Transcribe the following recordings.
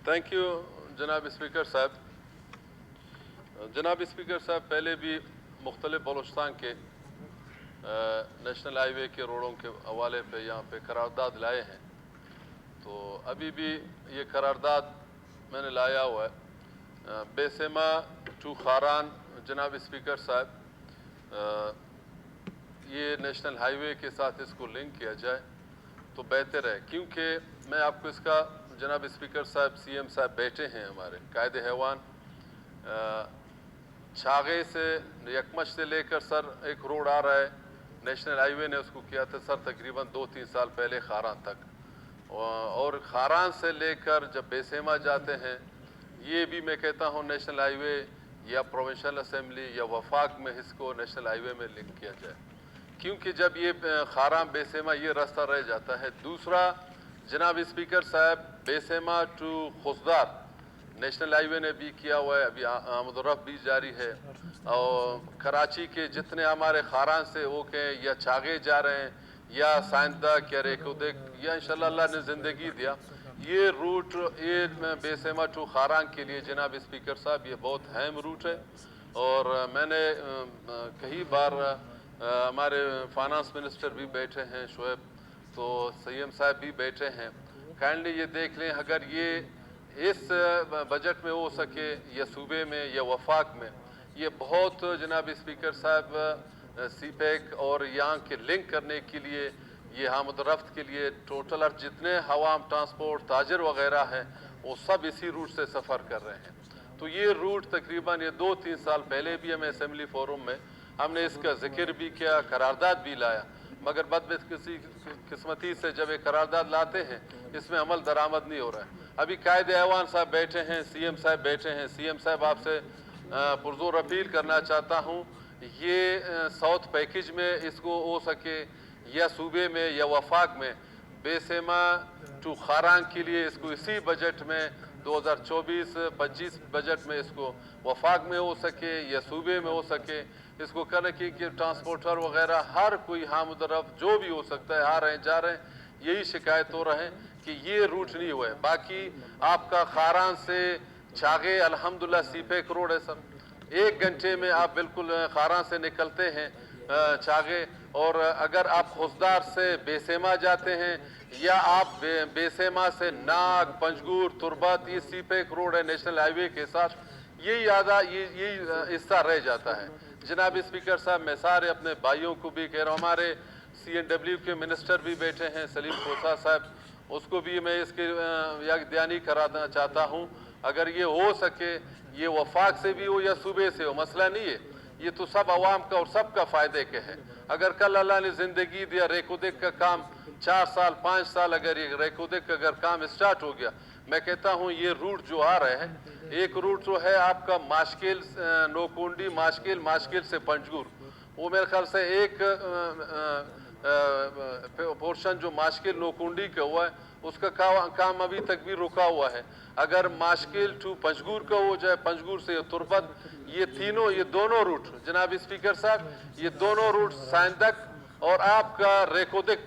Thank you जनाब speaker साहब। जनाब स्पीकर साहब, पहले भी मुख्तलिफ बलूचिस्तान के नेशनल हाईवे के रोडों के हवाले पे यहाँ पे करारदाद लाए हैं, तो अभी भी ये करारदाद मैंने लाया हुआ है। बेसेमा टू खारान जनाब स्पीकर साहब, ये नेशनल हाईवे के साथ इसको लिंक किया जाए तो बेहतर है, क्योंकि मैं आपको इसका जनाब स्पीकर साहब सीएम साहब बैठे हैं हमारे कायदे हैवान, छागे से यकमच से लेकर सर एक रोड आ रहा है, नेशनल हाईवे ने उसको किया था सर तकरीबन 2-3 साल पहले खारान तक, और खारान से लेकर जब बेसेमा जाते हैं ये भी मैं कहता हूँ नेशनल हाईवे या प्रोविंशियल असेंबली या वफाक में इसको नेशनल हाईवे में लिंक किया जाए, क्योंकि जब ये खारान बेसेमा ये रास्ता रह जाता है। दूसरा जनाब स्पीकर साहब, बेसेमा टू खुसदार नेशनल हाईवे ने भी किया हुआ है, अभी आमदरफ भी जारी है, और कराची के जितने हमारे खारान से ओके या छागे जा रहे हैं या साइंदा क्या रेकोदेक या इंशाल्लाह अल्लाह ने ज़िंदगी दिया, ये रूट ये बेसेमा टू खारान के लिए जनाब स्पीकर साहब ये बहुत अहम रूट है। और मैंने कई बार हमारे फाइनेंस मिनिस्टर भी बैठे हैं शोएब, तो सीएम साहब भी बैठे हैं, काइंडली ये देख लें अगर ये इस बजट में हो सके या सूबे में या वफाक में, ये बहुत जनाब स्पीकर साहब सीपैक और यहाँ के लिंक करने के लिए, ये आमद रफ्त के लिए टोटल और जितने हवाम ट्रांसपोर्ट ताजर वगैरह हैं वो सब इसी रूट से सफ़र कर रहे हैं। तो ये रूट तकरीबन ये 2-3 साल पहले भी हमें असेंबली फोरम में हमने इसका जिक्र भी किया, करारदाद भी लाया, मगर बदकिस्मती से जब एक करारदाद लाते हैं इसमें अमल दरामद नहीं हो रहा है। अभी कायदे ऐवान साहब बैठे हैं, सीएम साहब बैठे हैं, सीएम साहब आपसे पुरजोर अपील करना चाहता हूँ, ये साउथ पैकेज में इसको हो सके या सूबे में या वफाक में बेसेमा टू खारान के लिए इसको इसी बजट में 2024-25 बजट में इसको वफाक में हो सके या सूबे में हो सके, इसको करने की कि ट्रांसपोर्टर वगैरह हर कोई हामुदरफ जो भी हो सकता है आ रहे हैं जा रहे हैं, यही शिकायत हो रहे हैं कि ये रूट नहीं हुआ है। बाकी आपका खारान से छागे अल्हम्दुलिल्लाह सीपैक रोड है सर, 1 घंटे में आप बिल्कुल खारान से निकलते हैं छागे, और अगर आप खुसदार से बेसेमा जाते हैं या आप बेसेमा से नाग पंजगूर तुरबत, ये सीपैक रोड है नेशनल हाईवे के साथ, यही हिस्सा रह जाता है। जनाब स्पीकर साहब, मैं सारे अपने भाइयों को भी कह रहा हूँ, हमारे CNW के मिनिस्टर भी बैठे हैं सलीम खोसा साहब, उसको भी मैं इसकी याददहानी कराना चाहता हूँ, अगर ये हो सके ये वफाक से भी हो या सूबे से हो, मसला नहीं है, ये तो सब आवाम का और सब का फ़ायदे के है। अगर कल अल्लाह ने ज़िंदगी दिया, रेकोदेक का काम 4 साल 5 साल अगर ये रेकोदेक का अगर काम स्टार्ट हो गया, मैं कहता हूँ ये रूट जो आ रहे हैं, एक रूट जो है आपका माशकिल नोकुंडी माशकिल से पंजगूर, वो मेरे ख्याल से एक पोर्शन जो माशकिल नोकुंडी का हुआ है उसका काम अभी तक भी रुका हुआ है। अगर माशकिल टू पंजगूर का हो जाए, पंजगूर से तुरबत, ये दोनों रूट जनाब स्पीकर साहब, ये दोनों रूट साइंदक और आपका रेकोदिक,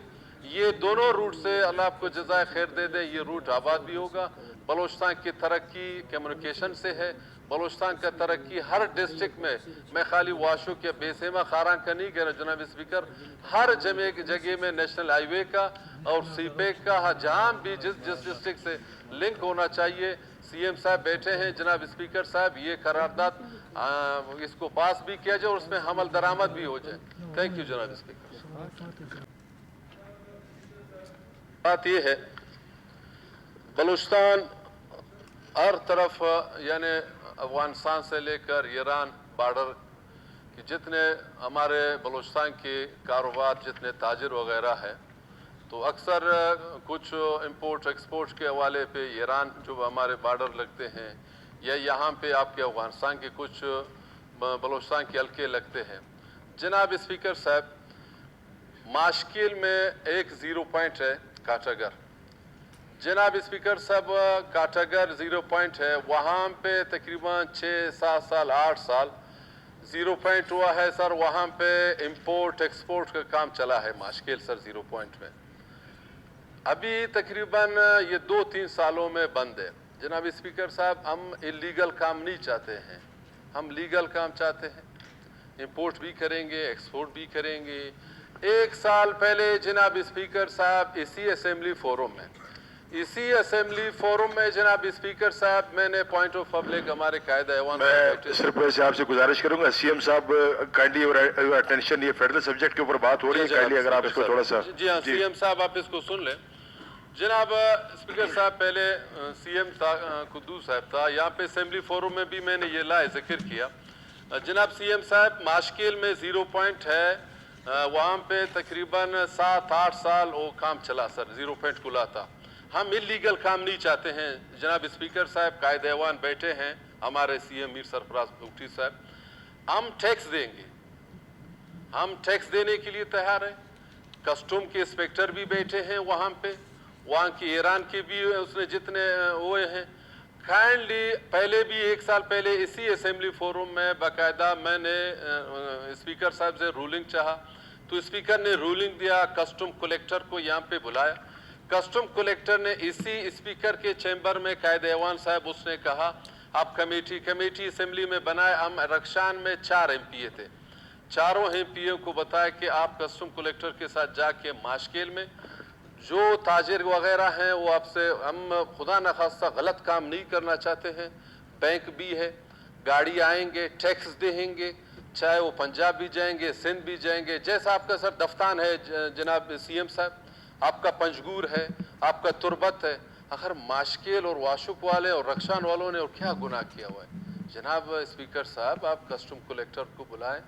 ये दोनों रूट से अल्लाह आपको जज़ाए खैर दे दे, ये रूट आबाद भी होगा। बलूचिस्तान की तरक्की कम्युनिकेशन से है, बलूचिस्तान का तरक्की हर डिस्ट्रिक्ट में, मैं खाली वाशो के बेसेमा खारान का नहीं कह रहा जनाब स्पीकर, हर जगह में नेशनल हाईवे का और सीपैक का जहाँ भी जिस डिस्ट्रिक्ट से लिंक होना चाहिए, सीएम साहब बैठे हैं जनाब स्पीकर साहब, ये करारदाद इसको पास भी किया जाए और उसमें अमल दरामद भी हो जाए। थैंक यू जनाब स्पीकर। बात ये है, बलूचिस्तान हर तरफ यानी अफगानिस्तान से लेकर ईरान बॉर्डर कि जितने हमारे बलूचिस्तान के कारोबार जितने ताजिर वगैरह है, तो अक्सर कुछ इंपोर्ट एक्सपोर्ट के हवाले पे ईरान जो हमारे बॉर्डर लगते हैं या यहाँ पे आपके अफगानिस्तान के कुछ बलूचिस्तान के हल्के लगते हैं। जनाब स्पीकर साहब, माशकिल में एक 0 पॉइंट है काटागर, जनाब स्पीकर साहब काटागर 0 पॉइंट है, वहाँ पे तकरीबन 6-7 साल 8 साल 0 पॉइंट हुआ है सर, वहाँ पे इंपोर्ट एक्सपोर्ट का काम चला है माशकिल सर 0 पॉइंट में। अभी तकरीबन ये 2-3 सालों में बंद है। जनाब स्पीकर साहब, हम इलीगल काम नहीं चाहते हैं, हम लीगल काम चाहते हैं। इंपोर्ट भी करेंगे, एक्सपोर्ट भी करेंगे। एक साल पहले जनाब स्पीकर साहब इसी असेंबली फोरम में जनाब स्पीकर साहब मैंने पॉइंट ऑफ पब्लिक हमारे कायदा ऐवान मैं सिर्फ वैसे आपसे गुजारिश करूंगा, सीएम साहब काइंडली योर अटेंशन, ये फेडरल सब्जेक्ट के ऊपर बात हो रही है, काइंडली अगर आप इसको थोड़ा सा। जी हाँ सीएम साहब, आप इसको सुन लें। जनाब स्पीकर साहब, पहले सीएम कुद्दूस साहब था यहाँ पे असेंबली फोरम में भी मैंने ये जिक्र किया। जनाब सीएम साहब, माशकेल में 0 पॉइंट है, वहाँ पे तकरीबन 7-8 साल वो काम चला सर, 0 पॉइंट खुला था। हम इलीगल काम नहीं चाहते हैं जनाब स्पीकर साहब। कायदे ऐवान बैठे हैं, हमारे सीएम मीर सरफराज भुट्टी साहब, हम टैक्स देंगे, हम टैक्स देने के लिए तैयार हैं। कस्टम के इंस्पेक्टर भी बैठे हैं वहाँ पे, वहाँ की ईरान के भी उसने जितने हुए हैं। काइंडली पहले भी 1 साल पहले इसी असेंबली फोरम में बाकायदा मैंने स्पीकर साहब से रूलिंग चाहा, तो स्पीकर ने रूलिंग दिया, कस्टम कलेक्टर को यहाँ पे बुलाया। कस्टम कलेक्टर ने इसी स्पीकर के चैम्बर में कायदे ऐवान साहब, उसने कहा आप कमेटी असेंबली में बनाए। हम रक्षान में 4 एमपीए थे, चारों एमपीए को बताया कि आप कस्टम कलेक्टर के साथ जाके माशकेल में जो ताजिर वगैरह हैं वो आपसे, हम खुदा न खास्ता गलत काम नहीं करना चाहते हैं। बैंक भी है, गाड़ी आएंगे, टैक्स देंगे, चाहे वो पंजाब भी जाएंगे, सिंध भी जाएंगे, जैसा आपका सर दफ्तान है जनाब सीएम साहब, आपका पंजगूर है, आपका तुरबत है। अगर माशकेल और वाशुक वाले और रक्षान वालों ने और क्या गुनाह किया हुआ है? जनाब स्पीकर साहब, आप कस्टम कलेक्टर को बुलाएं,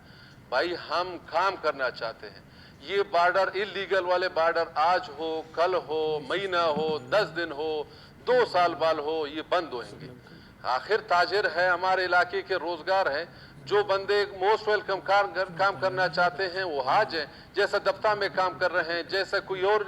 भाई हम काम करना चाहते हैं। ये बॉर्डर इलीगल वाले बॉर्डर आज हो, कल हो, महीना हो, 10 दिन हो, 2 साल बाद हो, ये बंद होंगे। आखिर ताजिर है, हमारे इलाके के रोजगार है, जो बंदे मोस्ट वेलकम काम करना चाहते हैं वो हाज हैं, जैसा दफ्ता में काम कर रहे हैं, जैसा कोई और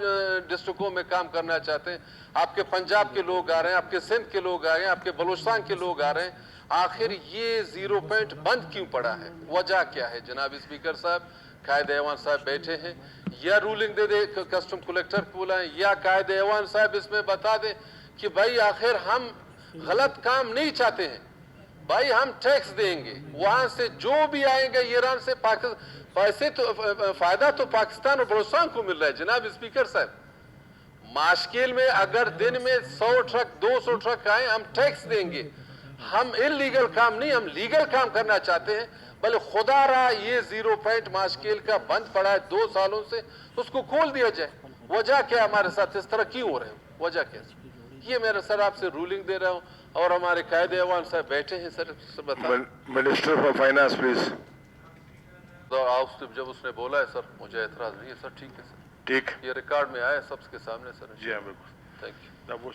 डिस्ट्रिक्टों में काम करना चाहते हैं। आपके पंजाब के लोग आ रहे हैं, आपके सिंध के लोग आ रहे हैं, आपके बलूचिस्तान के लोग आ रहे हैं। आखिर ये 0 पॉइंट बंद क्यों पड़ा है? वजह क्या है? जनाब स्पीकर साहब, कायदे ऐवान साहब बैठे हैं, या रूलिंग दे दे कस्टम कलेक्टर को बुलाएं, या कायदे ऐवान साहब इसमें बता दें कि भाई आखिर हम गलत काम नहीं चाहते हैं, भाई हम टैक्स देंगे, वहां से जो भी आएंगे ईरान से पाकिस्तान, पैसे तो फायदा तो पाकिस्तान और बलूचिस्तान को मिल रहा है। जनाब स्पीकर साहब, माशकेल में अगर दिन में 100 ट्रक 200 ट्रक आए, हम टैक्स देंगे। हम इलीगल काम नहीं, हम लीगल काम करना चाहते हैं। भले खुदा रहा ये 0 पॉइंट माशकेल का बंद पड़ा है 2 सालों से, उसको खोल दिया जाए। वजह क्या हमारे साथ इस तरह क्यों हो रहे हो? वजह क्या? ये मेरे सर आपसे रूलिंग दे रहा हूँ, और हमारे कायदे ऐवान साहब बैठे हैं sir, minister for finance please. जब उसने बोला है सर, मुझे एतराज नहीं है सर। ठीक है सर, ठीक, ये रिकॉर्ड में आया सबके सामने सर। जी हाँ बिल्कुल, थैंक यू।